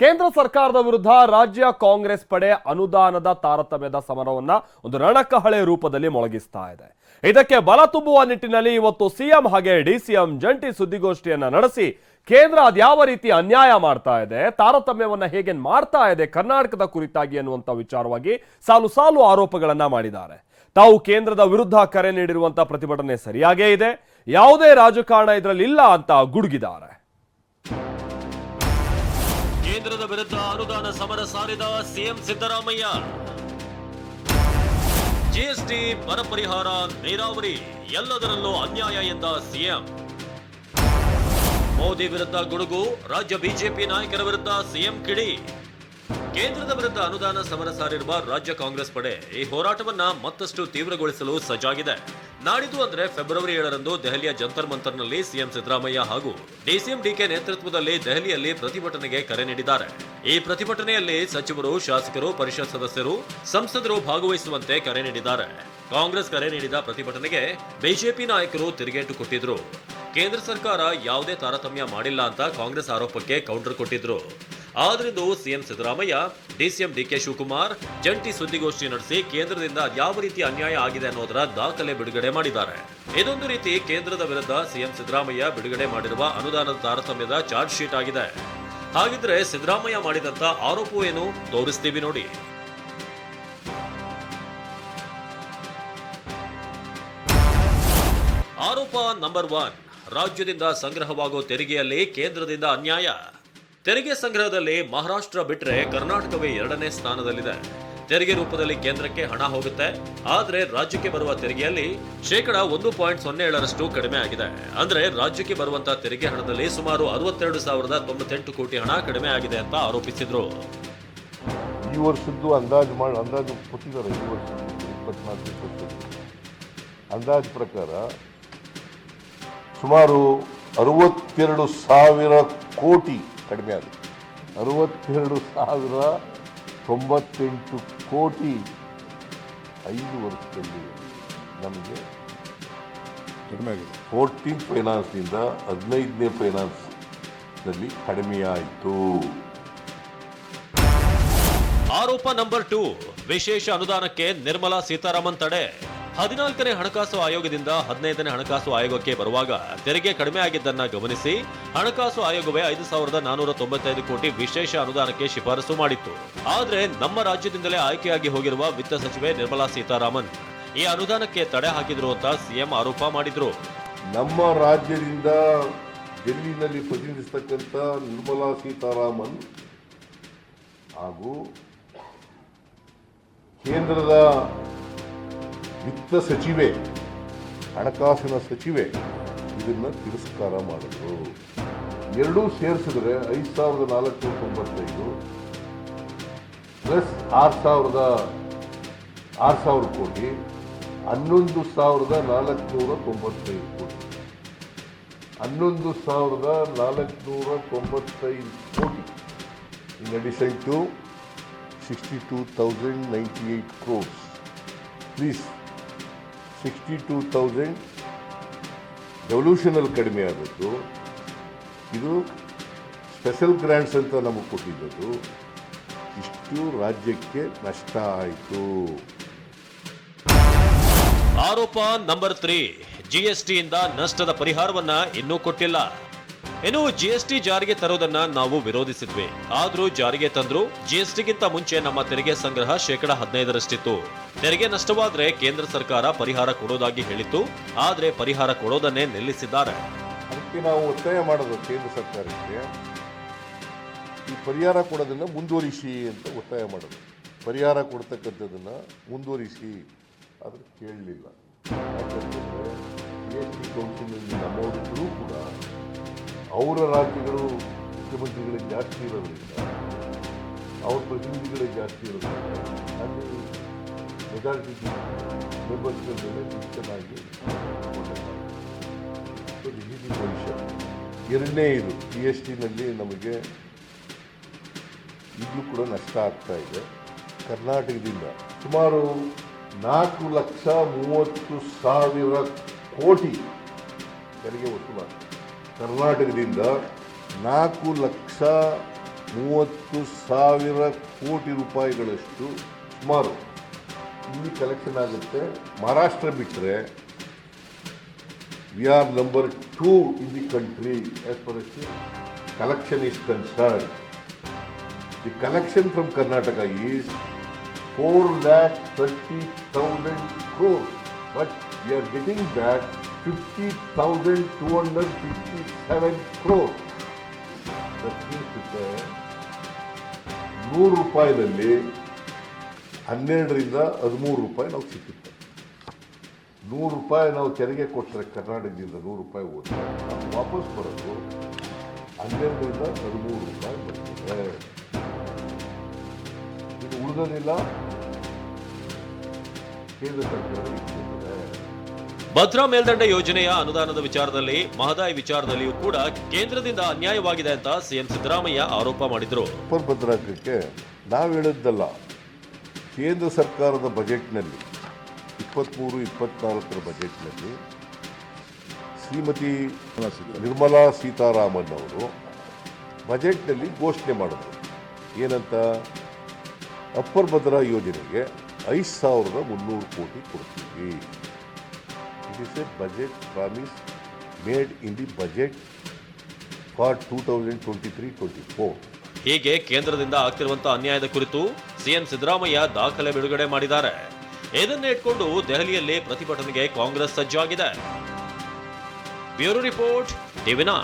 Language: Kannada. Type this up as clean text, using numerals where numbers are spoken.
ಕೇಂದ್ರ ಸರ್ಕಾರದ ವಿರುದ್ಧ ರಾಜ್ಯ ಕಾಂಗ್ರೆಸ್ ಪಡೆ ಅನುದಾನದ ತಾರತಮ್ಯದ ಸಮರವನ್ನ ಒಂದು ರಣಕಹಳೆ ರೂಪದಲ್ಲಿ ಮೊಳಗಿಸ್ತಾ ಇದೆ. ಇದಕ್ಕೆ ಬಲ ತುಂಬುವ ನಿಟ್ಟಿನಲ್ಲಿ ಇವತ್ತು ಸಿಎಂ ಹಾಗೆ ಡಿಸಿಎಂ ಜಂಟಿ ಸುದ್ದಿಗೋಷ್ಠಿಯನ್ನ ನಡೆಸಿ ಕೇಂದ್ರ ಅದ್ಯಾವ ರೀತಿ ಅನ್ಯಾಯ ಮಾಡ್ತಾ ಇದೆ, ತಾರತಮ್ಯವನ್ನ ಹೇಗೆ ಮಾಡ್ತಾ ಇದೆ ಕರ್ನಾಟಕದ ಕುರಿತಾಗಿ ಅನ್ನುವಂತ ವಿಚಾರವಾಗಿ ಸಾಲು ಸಾಲು ಆರೋಪಗಳನ್ನ ಮಾಡಿದ್ದಾರೆ. ತಾವು ಕೇಂದ್ರದ ವಿರುದ್ಧ ಕರೆ ನೀಡಿರುವಂತಹ ಪ್ರತಿಭಟನೆ ಸರಿಯಾಗೇ ಇದೆ, ಯಾವುದೇ ರಾಜಕಾರಣ ಇದರಲ್ಲಿ ಇಲ್ಲ ಅಂತ ಗುಡುಗಿದ್ದಾರೆ. ಕೇಂದ್ರದ ವಿರುದ್ಧ ಅನುದಾನ ಸಮರ ಸಾರಿದ ಸಿಎಂ ಸಿದ್ದರಾಮಯ್ಯ. ಜಿಎಸ್ಟಿ, ಬರ ಪರಿಹಾರ, ನೀರಾವರಿ ಎಲ್ಲದರಲ್ಲೂ ಅನ್ಯಾಯ ಎಂದ ಸಿಎಂ. ಮೋದಿ ವಿರುದ್ಧ ಗುಡುಗು, ರಾಜ್ಯ ಬಿಜೆಪಿ ನಾಯಕರ ವಿರುದ್ಧ ಸಿಎಂ ಕಿಡಿ. ಕೇಂದ್ರದ ವಿರುದ್ಧ ಅನುದಾನ ಸಮರ ಸಾರಿರುವ ರಾಜ್ಯ ಕಾಂಗ್ರೆಸ್ ಪಡೆ ಈ ಹೋರಾಟವನ್ನ ಮತ್ತಷ್ಟು ತೀವ್ರಗೊಳಿಸಲು ಸಜ್ಜಾಗಿದೆ. ನಾಡಿದ್ದು ಅಂದ್ರೆ ಫೆಬ್ರವರಿ 7ರಂದು ದೆಹಲಿಯ ಜಂತರ್ ಮಂತರ್ನಲ್ಲಿ ಸಿಎಂ ಸಿದ್ದರಾಮಯ್ಯ ಹಾಗೂ ಡಿಸಿಎಂ ಡಿಕೆ ನೇತೃತ್ವದಲ್ಲಿ ದೆಹಲಿಯಲ್ಲಿ ಪ್ರತಿಭಟನೆಗೆ ಕರೆ ನೀಡಿದ್ದಾರೆ. ಈ ಪ್ರತಿಭಟನೆಯಲ್ಲಿ ಸಚಿವರು, ಶಾಸಕರು, ಪರಿಷತ್ ಸದಸ್ಯರು, ಸಂಸದರು ಭಾಗವಹಿಸುವಂತೆ ಕರೆ ನೀಡಿದ್ದಾರೆ. ಕಾಂಗ್ರೆಸ್ ಕರೆ ನೀಡಿದ ಪ್ರತಿಭಟನೆಗೆ ಬಿಜೆಪಿ ನಾಯಕರು ತಿರುಗೇಟು ಕೊಟ್ಟಿದ್ರು. ಕೇಂದ್ರ ಸರ್ಕಾರ ಯಾವುದೇ ತಾರತಮ್ಯ ಮಾಡಿಲ್ಲ ಅಂತ ಕಾಂಗ್ರೆಸ್ ಆರೋಪಕ್ಕೆ ಕೌಂಟರ್ ಕೊಟ್ಟಿದ್ರು. ಆದ್ರಿಂದು ಸಿಎಂ ಸಿದ್ದರಾಮಯ್ಯ, ಡಿಸಿಎಂ ಡಿಕೆ ಶಿವಕುಮಾರ್ ಜಂಟಿ ಸುದ್ದಿಗೋಷ್ಠಿ ನಡೆಸಿ ಕೇಂದ್ರದಿಂದ ಯಾವ ರೀತಿ ಅನ್ಯಾಯ ಆಗಿದೆ ಅನ್ನೋದರ ದಾಖಲೆ ಬಿಡುಗಡೆ ಮಾಡಿದ್ದಾರೆ. ಇದೊಂದು ರೀತಿ ಕೇಂದ್ರದ ವಿರುದ್ಧ ಸಿಎಂ ಸಿದ್ದರಾಮಯ್ಯ ಬಿಡುಗಡೆ ಮಾಡಿರುವ ಅನುದಾನದ ತಾರತಮ್ಯದ ಚಾರ್ಜ್ ಶೀಟ್ ಆಗಿದೆ. ಹಾಗಿದ್ರೆ ಸಿದ್ದರಾಮಯ್ಯ ಮಾಡಿದಂತ ಆರೋಪವೇನು ತೋರಿಸ್ತೀವಿ ನೋಡಿ. ಆರೋಪ ನಂಬರ್ 1, ರಾಜ್ಯದಿಂದ ಸಂಗ್ರಹವಾಗೋ ತೆರಿಗೆಯಲ್ಲಿ ಕೇಂದ್ರದಿಂದ ಅನ್ಯಾಯ. ತೆರಿಗೆ ಸಂಗ್ರಹದಲ್ಲಿ ಮಹಾರಾಷ್ಟ್ರ ಬಿಟ್ರೆ ಕರ್ನಾಟಕವೇ 2ನೇ ಸ್ಥಾನದಲ್ಲಿದೆ. ತೆರಿಗೆ ರೂಪದಲ್ಲಿ ಕೇಂದ್ರಕ್ಕೆ ಹಣ ಹೋಗುತ್ತೆ, ಆದ್ರೆ ರಾಜ್ಯಕ್ಕೆ ಬರುವ ತೆರಿಗೆಯಲ್ಲಿ ಶೇಕಡ 1.07ರಷ್ಟು ಕಡಿಮೆ ಆಗಿದೆ. ಅಂದ್ರೆ ರಾಜ್ಯಕ್ಕೆ ಬರುವಂತಹ ತೆರಿಗೆ ಹಣದಲ್ಲಿ ಸುಮಾರು 62,098 ಕೋಟಿ ಹಣ ಕಡಿಮೆ ಆಗಿದೆ ಅಂತ ಆರೋಪಿಸಿದ್ರು. ಈ ವರ್ಷದ್ದು ಅಂದಾಜು ಕೊಟ್ಟಿದ್ದಾರೆ. ಈ ವರ್ಷದ್ದು 24 ಅಂದಾಜು ಪ್ರಕಾರ ಸುಮಾರು 62,000 ಕೋಟಿ ಕಡಿಮೆ ಆಗಿದೆ. 62,098 ಕೋಟಿ 5 ವರ್ಷದಲ್ಲಿ ನಮಗೆ ಕಡಿಮೆ ಆಗಿದೆ. 14th ಫೈನಾನ್ಸ್ನಿಂದ 15ನೇ ಫೈನಾನ್ಸ್ನಲ್ಲಿ ಕಡಿಮೆಯಾಯಿತು. ಆರೋಪ ನಂಬರ್ 2, ವಿಶೇಷ ಅನುದಾನಕ್ಕೆ ನಿರ್ಮಲಾ ಸೀತಾರಾಮನ್ ತಡೆ. 14ನೇ ಹಣಕಾಸು ಆಯೋಗದಿಂದ 15ನೇ ಹಣಕಾಸು ಆಯೋಗಕ್ಕೆ ಬರುವಾಗ ತೆರಿಗೆ ಕಡಿಮೆ ಆಗಿದ್ದನ್ನ ಗಮನಿಸಿ ಹಣಕಾಸು ಆಯೋಗವೇ 5,495 ಕೋಟಿ ವಿಶೇಷ ಅನುದಾನಕ್ಕೆ ಶಿಫಾರಸು ಮಾಡಿತ್ತು. ಆದ್ರೆ ನಮ್ಮ ರಾಜ್ಯದಿಂದಲೇ ಆಯ್ಕೆಯಾಗಿ ಹೋಗಿರುವ ವಿತ್ತ ಸಚಿವೆ ನಿರ್ಮಲಾ ಸೀತಾರಾಮನ್ ಈ ಅನುದಾನಕ್ಕೆ ತಡೆ ಹಾಕಿದ್ರು ಅಂತ ಸಿಎಂ ಆರೋಪ ಮಾಡಿದ್ರು. ನಮ್ಮ ರಾಜ್ಯದಿಂದ ಡೆಲ್ಲಿನಲ್ಲಿ ಪ್ರತಿನಿಧಿಸತಕ್ಕಂಥ ನಿರ್ಮಲಾ ಸೀತಾರಾಮನ್ ಹಾಗೂ ಕೇಂದ್ರದ ವಿತ್ತ ಸಚಿವೆ, ಹಣಕಾಸಿನ ಸಚಿವೆ ಇದನ್ನು ತಿರಸ್ಕಾರ ಮಾಡಿದ್ರು. ಎರಡೂ ಸೇರಿಸಿದ್ರೆ 5,495 ಪ್ಲಸ್ 6,000 ಕೋಟಿ 11,495 ಕೋಟಿ. 11,495 ಕೋಟಿ in addition to 62,098 crores. Please, 62,000 ಡೆವಲ್ಯೂಷನಲ್ಲಿ ಕಡಿಮೆ ಆದದ್ದು, ಇದು ಸ್ಪೆಷಲ್ ಗ್ರಾಂಟ್ಸ್ ಅಂತ ನಮಗೆ ಕೊಟ್ಟಿದ್ದದ್ದು. ಇಷ್ಟು ರಾಜ್ಯಕ್ಕೆ ನಷ್ಟ ಆಯಿತು. ಆರೋಪ ನಂಬರ್ 3, ಜಿಎಸ್ಟಿಯಿಂದ ನಷ್ಟದ ಪರಿಹಾರವನ್ನ ಇನ್ನೂ ಕೊಟ್ಟಿಲ್ಲ. ಇನ್ನು ಜಿಎಸ್ಟಿ ಜಾರಿಗೆ ತರುವುದನ್ನ ನಾವು ವಿರೋಧಿಸಿದ್ವಿ, ಆದ್ರೂ ಜಾರಿಗೆ ತಂದ್ರು. ಜಿಎಸ್ಟಿಗಿಂತ ಮುಂಚೆ ನಮ್ಮ ತೆರಿಗೆ ಸಂಗ್ರಹ ಶೇಕಡ 15ರಷ್ಟಿತ್ತು. ತೆರಿಗೆ ನಷ್ಟವಾದ್ರೆ ಕೇಂದ್ರ ಸರ್ಕಾರ ಪರಿಹಾರ ಕೊಡೋದಾಗಿ ಹೇಳಿತ್ತು, ಆದ್ರೆ ಪರಿಹಾರ ಕೊಡೋದನ್ನೇ ನಿಲ್ಲಿಸಿದ್ದಾರೆ. ಅದಕ್ಕೆ ನಾವು ಒತ್ತಾಯ ಮಾಡೋದು ಕೇಂದ್ರ ಸರ್ಕಾರಕ್ಕೆ, ಈ ಪರಿಹಾರ ಕೊಡೋದನ್ನ ಮುಂದುವರಿಸಿ ಅಂತ ಒತ್ತಾಯ ಮಾಡೋದು. ಪರಿಹಾರ ಕೊಡ್ತಕ್ಕಂಥದ್ದನ್ನ ಮುಂದುವರಿಸಿ, ಆದ್ರೆ ಕೇಳಲಿಲ್ಲ. ಯಾಕಂತಂದ್ರೆ ಜಿಎಸ್ಟಿ ಕೌನ್ಸಿಲ್ನಲ್ಲಿ ನಮ್ಮವರಿದ್ದರೂ ಕೂಡ ಅವರ ರಾಜ್ಯಗಳು ಮುಖ್ಯಮಂತ್ರಿಗಳಿಗೆ ಜಾಸ್ತಿ ಇರೋದ್ರಿಂದ, ಅವ್ರ ಪ್ರತಿನಿಧಿಗಳೇ ಜಾಸ್ತಿ ಇರೋದ್ರಿಂದ ಅಲ್ಲಿ ಮೆಜಾರಿಟಿ ಮೆಂಬರ್ಸ್ಗಳ ಮೇಲೆ ಶಿಕ್ಷಣಾಗಿ ಭವಿಷ್ಯ. ಎರಡನೇ ಇದು GSTನಲ್ಲಿ ನಮಗೆ ಈಗಲೂ ಕೂಡ ನಷ್ಟ ಆಗ್ತಾ ಇದೆ. ಕರ್ನಾಟಕದಿಂದ ಸುಮಾರು 4,30,000 ಕೋಟಿ ತೆರಿಗೆ ವಸೂಲಾಗಿದೆ. ಕರ್ನಾಟಕದಿಂದ 4,30,000 30,000 ಕೋಟಿ ರೂಪಾಯಿಗಳಷ್ಟು ಸುಮಾರು ಇಲ್ಲಿ ಕಲೆಕ್ಷನ್ ಆಗುತ್ತೆ. ಮಹಾರಾಷ್ಟ್ರ ಬಿಟ್ಟರೆ we are number 2 in the country as far as collection is concerned. The collection from Karnataka is 4,30,000 crores, but we are getting back 50,257 crores. That means $100 ರೂಪಾಯಿನಲ್ಲಿ 12ರಿಂದ 13 ರೂಪಾಯಿ ನಾವು ಸಿಕ್ಕುತ್ತೆ. 100 ರೂಪಾಯಿ ನಾವು ತೆರಿಗೆ ಕೊಟ್ಟರೆ ಕರ್ನಾಟಕದಿಂದ 100 ರೂಪಾಯಿ ಹೋದರೆ ನಾವು ವಾಪಸ್ ಬರೋದು 12ರಿಂದ 13 ರೂಪಾಯಿ ಬರ್ತದೆ. ಇದು ಉಳಿದೋದಿಲ್ಲ, ಕೇಂದ್ರ ಸರ್ಕಾರ ಇಟ್ಟಿರ್ತದೆ. ಭದ್ರಾ ಮೇಲ್ದಂಡೆ ಯೋಜನೆಯ ಅನುದಾನದ ವಿಚಾರದಲ್ಲಿ ಮಹದಾಯಿ ವಿಚಾರದಲ್ಲಿಯೂ ಕೂಡ ಕೇಂದ್ರದಿಂದ ಅನ್ಯಾಯವಾಗಿದೆ ಅಂತ ಸಿಎಂ ಸಿದ್ದರಾಮಯ್ಯ ಆರೋಪ ಮಾಡಿದ್ರು. ಅಪ್ಪರ್ ಭದ್ರಾಕಕ್ಕೆ ನಾವು ಹೇಳಿದ್ದಲ್ಲ, ಕೇಂದ್ರ ಸರ್ಕಾರದ ಬಜೆಟ್ನಲ್ಲಿ 23-24 ಬಜೆಟ್ನಲ್ಲಿ ಶ್ರೀಮತಿ ನಿರ್ಮಲಾ ಸೀತಾರಾಮನ್ ಅವರು ಬಜೆಟ್ನಲ್ಲಿ ಘೋಷಣೆ ಮಾಡಿದ್ರು. ಏನಂತ? ಅಪ್ಪರ್ ಭದ್ರಾ ಯೋಜನೆಗೆ 5,300 ಕೋಟಿ ಕೊಡ್ತೀವಿ. It is A budget promise made in the budget for 2023-24. ಹೀಗೆ ಕೇಂದ್ರದಿಂದ ಆಗ್ತಿರುವಂತಹ ಅನ್ಯಾಯದ ಕುರಿತು ಸಿಎಂ ಸಿದ್ದರಾಮಯ್ಯ ದಾಖಲೆ ಬಿಡುಗಡೆ ಮಾಡಿದ್ದಾರೆ. ಇದನ್ನೇ ಇಟ್ಕೊಂಡು ದೆಹಲಿಯಲ್ಲಿ ಪ್ರತಿಭಟನೆಗೆ ಕಾಂಗ್ರೆಸ್ ಸಜ್ಜಾಗಿದೆ. Bureau report, ಟಿವಿ9.